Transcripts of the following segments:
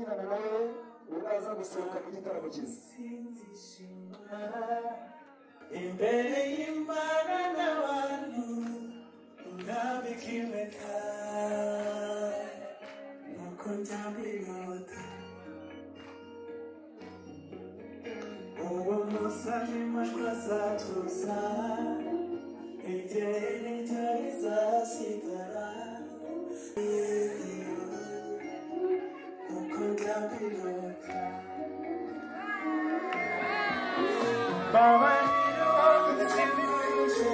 kubyinana nawe uraza gusohoka mu gitaramo cyiza imbere y'Imana n'abantu ndabikimeka nuko ndabirota uwo musani majwi azatuza igihe n'icyari zasigara nuko ndabirota babarira wagusimbuje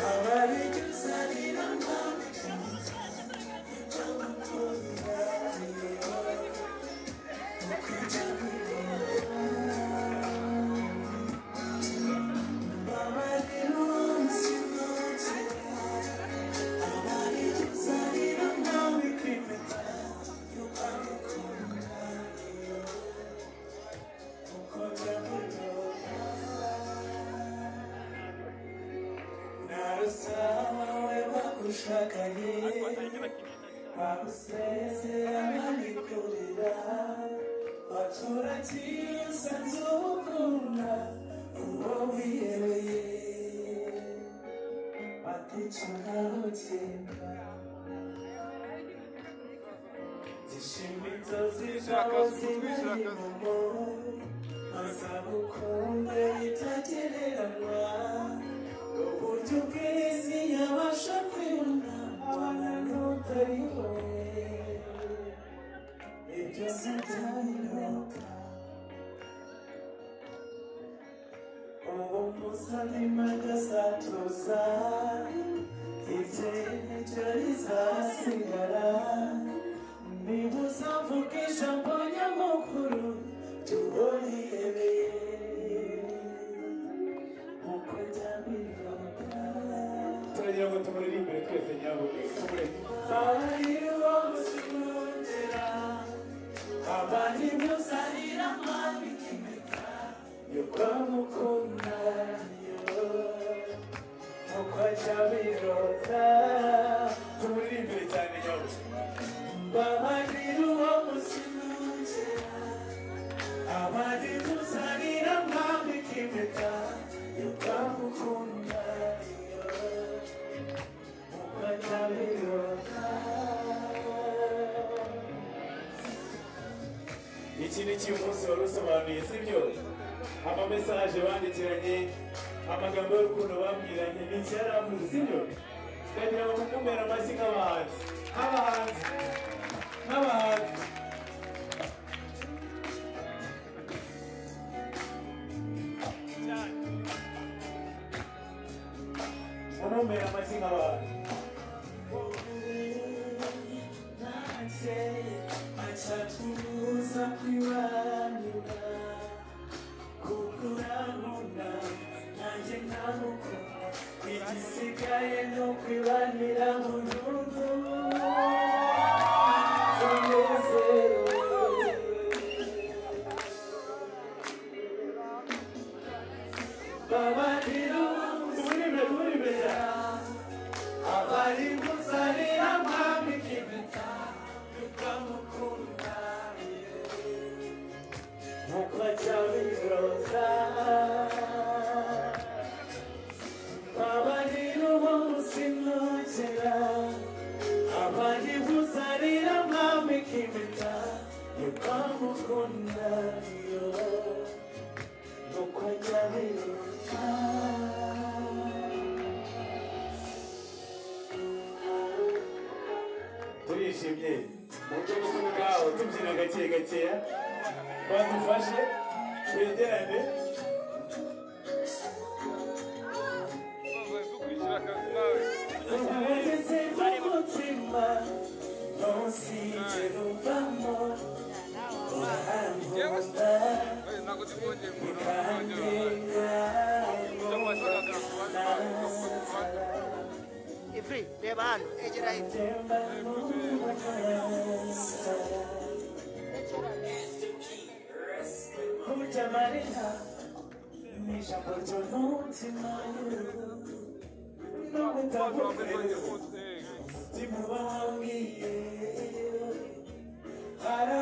babarira uzarira ushakaye bagusezerana bikorera watura cyiza nzukunda uwo wihebeye batica nkaho cyenda zishima inzozi zawe zibirimo mazabukunde itagereranywa uburyo bw'isi yabasha kwibona mbona n'utari wowe ibyo sinzabirota uwo musalima azatuza igihe nicyo rizasigara niba uzavuga ijambo nyamukuru ry'uwo wihebeye uko ndabirota turagira ngo tumuririmbire twese nyabuneka ariwo gusinongera abandi muzarira mwabikimeka yuko mukunda uko ndabirota tumuririmbire cyane nyabuneka abandi uwo gusinongera abandi muzarira mwabikimeka yuko mukunda iki ni cyo umunsi wari usobanuye sibyo amamesaje bandikiranye amagambo y'urukundo babwiranye ni iki yari avuze sibyo tukagira ngo mukumere amashyi nk'abahanzi mumumere amashyi nk'abahanzi achatuza kwibanira kukuramuna nanjye ntamukunda igisigaye no kwibanira burundu babarira uribera abari kuzarira mwami kibita ukamukunda uko cyabirota babarira uwo musinogera abari kuzarira mwami kibita ukamukunda uko cyabirota turishimye mucyo bwaho tubyina gake gakeya badufashe twegerane ugeze mu mutima ntusige uvamo urankunda bikandenga Ifri, reba hano, egera hino. Kurya amarira ni ijambo ry'umutima nubwo utavuga umutima uba wambwiye hari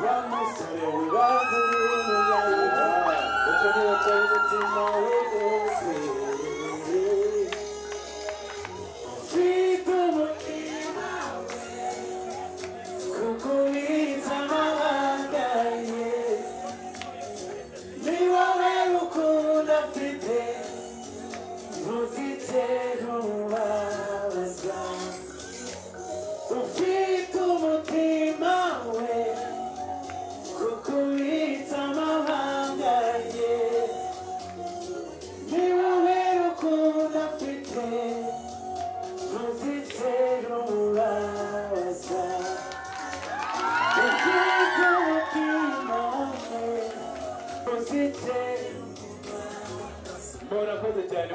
wa musore wibanze n'umuyaga uko niyo cyari umutima we wose ufite umutima kuko ubitse amabanga ye ni wowe rukundo afite ntuzigere umubabaza ufite umutima we kuko ubitse amabanga ye ni wowe rukundo afite ntuzigere umubabaza ufite umutima we ntuzigere murakoze cyane